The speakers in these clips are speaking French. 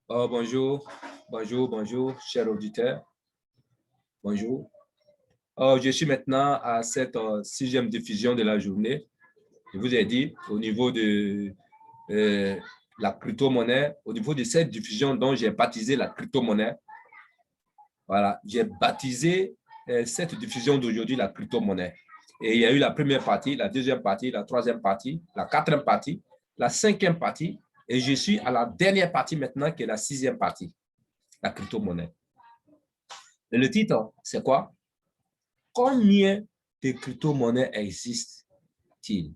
Bonjour, bonjour, chers auditeurs. Bonjour. Je suis maintenant à cette sixième diffusion de la journée. Je vous ai dit, au niveau de euh, la crypto-monnaie, au niveau de cette diffusion dont j'ai baptisé la crypto-monnaie, voilà, j'ai baptisé cette diffusion d'aujourd'hui la crypto-monnaie. Et il y a eu la première partie, la deuxième partie, la troisième partie, la quatrième partie, la cinquième partie, et je suis à la dernière partie maintenant, qui est la sixième partie, la crypto-monnaie. Et le titre, c'est quoi? Combien de crypto-monnaies existent-ils?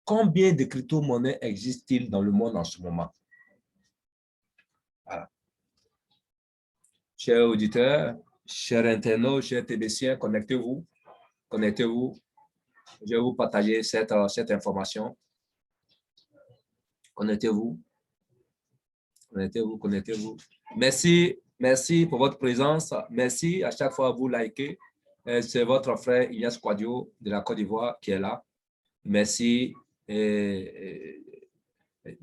Combien de crypto-monnaies existent-ils dans le monde en ce moment? Voilà. Chers auditeurs, chers internautes, chers TBCiens, connectez-vous. Connectez-vous. Je vais vous partager cette information. Connectez-vous. Connectez-vous, connectez-vous. Merci pour votre présence. Merci à chaque fois vous likez. C'est votre frère Ignace Quadio de la Côte d'Ivoire qui est là. Merci de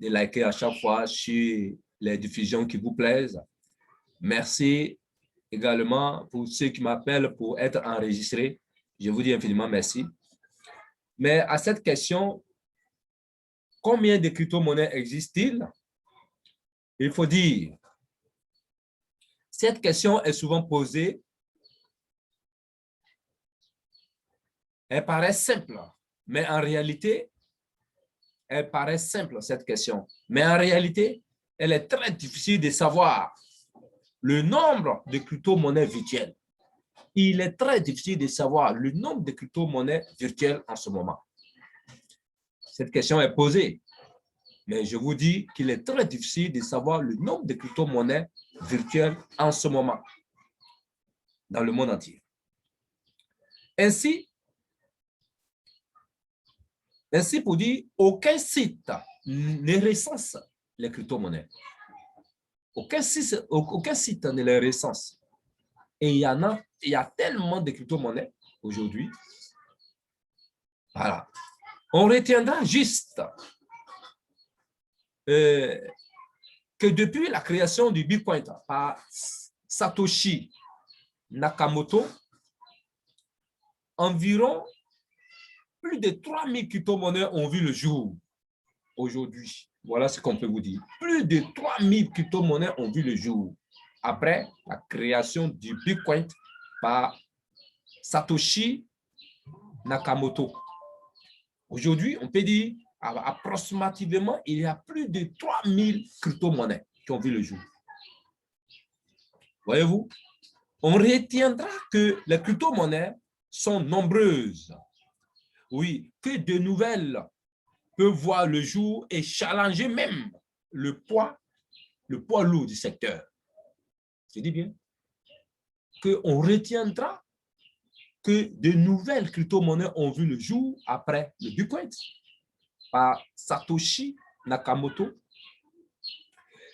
liker à chaque fois sur les diffusions qui vous plaisent. Merci également pour ceux qui m'appellent pour être enregistrés. Je vous dis infiniment merci. Mais à cette question, combien de crypto-monnaies existent-ils? Il faut dire, cette question est souvent posée. Elle paraît simple, mais en réalité, elle paraît simple, cette question. Mais en réalité, elle est très difficile de savoir le nombre de crypto-monnaies virtuelles. Il est très difficile de savoir le nombre de crypto-monnaies virtuelles en ce moment. Cette question est posée, mais je vous dis qu'il est très difficile de savoir le nombre de crypto-monnaies virtuelles en ce moment dans le monde entier. Ainsi pour dire, aucun site ne recense les crypto-monnaies. Aucun site ne les recense. Et il y a tellement de crypto-monnaies aujourd'hui. Voilà. On retiendra juste que depuis la création du Bitcoin par Satoshi Nakamoto, environ plus de 3000 crypto-monnaies ont vu le jour aujourd'hui. Voilà ce qu'on peut vous dire. Plus de 3000 crypto-monnaies ont vu le jour après la création du Bitcoin par Satoshi Nakamoto. Aujourd'hui, on peut dire approximativement, il y a plus de 3000 crypto-monnaies qui ont vu le jour. Voyez-vous, on retiendra que les crypto-monnaies sont nombreuses. Oui, que de nouvelles peuvent voir le jour et challenger même le poids lourd du secteur. Je dis bien qu'on retiendra que de nouvelles crypto-monnaies ont vu le jour après le Bitcoin par Satoshi Nakamoto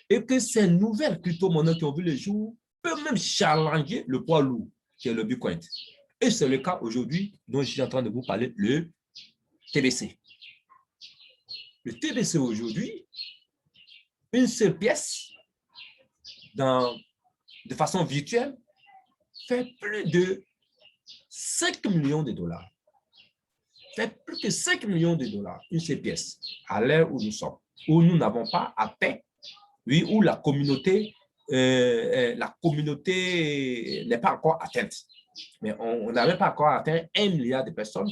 et que ces nouvelles crypto-monnaies qui ont vu le jour peuvent même challenger le poids lourd qui est le Bitcoin. Et c'est le cas aujourd'hui dont je suis en train de vous parler, le TBC. Le TBC aujourd'hui, une seule pièce de façon virtuelle fait plus de 5 millions de dollars. Fait plus que 5 millions de dollars, une seule pièce, à l'heure où nous sommes, où nous n'avons pas atteint, oui, où la communauté n'est pas encore atteinte. Mais on n'avait pas encore atteint 1 milliard de personnes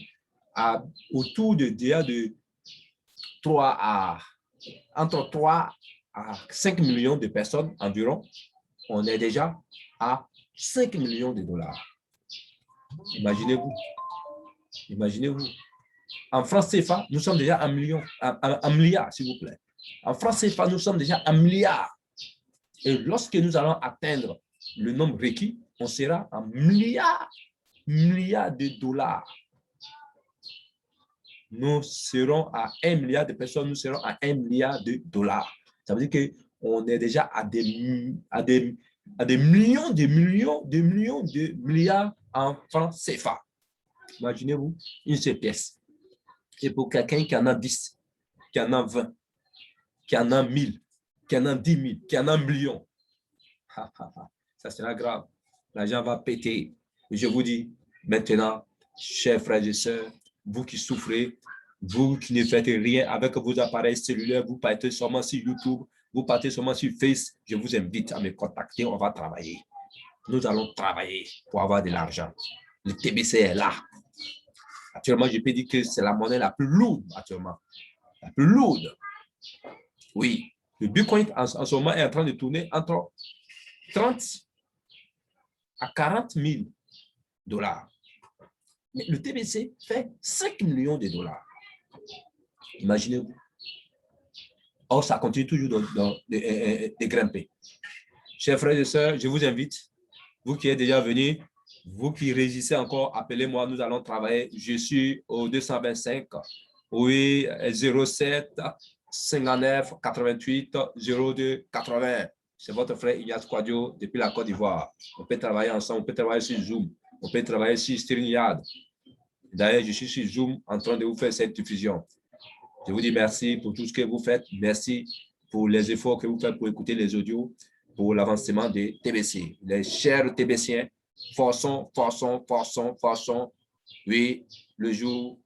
autour de entre 3 à 5 millions de personnes environ. On est déjà à 5 millions de dollars. Imaginez-vous. Imaginez-vous. En France CFA, nous sommes déjà 1 milliard, s'il vous plaît. En France CFA, nous sommes déjà 1 milliard. Et lorsque nous allons atteindre le nombre requis, on sera en milliards de dollars. Nous serons à 1 milliard de personnes, nous serons à 1 milliard de dollars. Ça veut dire qu'on est déjà à des millions de milliards en francs CFA. Imaginez-vous une seule pièce. Et pour quelqu'un qui en a 10, qui en a 20, qui en a 1000, qu'il y en a 10 000, qu'il y en a 1 million. Ça sera grave. L'argent va péter. Je vous dis maintenant, chers frères et sœurs, vous qui souffrez, vous qui ne faites rien avec vos appareils cellulaires, vous partez seulement sur YouTube, vous partez seulement sur Facebook, je vous invite à me contacter, on va travailler. Nous allons travailler pour avoir de l'argent. Le TBC est là. Actuellement, je peux dire que c'est la monnaie la plus lourde actuellement. La plus lourde. Oui. Le Bitcoin en ce moment est en train de tourner entre 30 à 40 000 dollars. Mais le TBC fait 5 millions de dollars. Imaginez-vous. Or, ça continue toujours de grimper. Chers frères et sœurs, je vous invite, vous qui êtes déjà venus, vous qui résistez encore, appelez-moi, nous allons travailler. Je suis au 225, oui, 07 59 88 02 80. C'est votre frère Ignace Quadio depuis la Côte d'Ivoire. On peut travailler ensemble, on peut travailler sur Zoom, on peut travailler sur StreamYard. D'ailleurs, je suis sur Zoom en train de vous faire cette diffusion. Je vous dis merci pour tout ce que vous faites. Merci pour les efforts que vous faites pour écouter les audios, pour l'avancement des TBC. Les chers TBCiens, forçons, forçons, forçons, forçons. Oui, le jour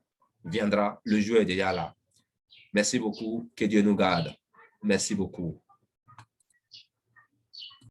viendra. Le jour est déjà là. Merci beaucoup. Que Dieu nous garde. Merci beaucoup.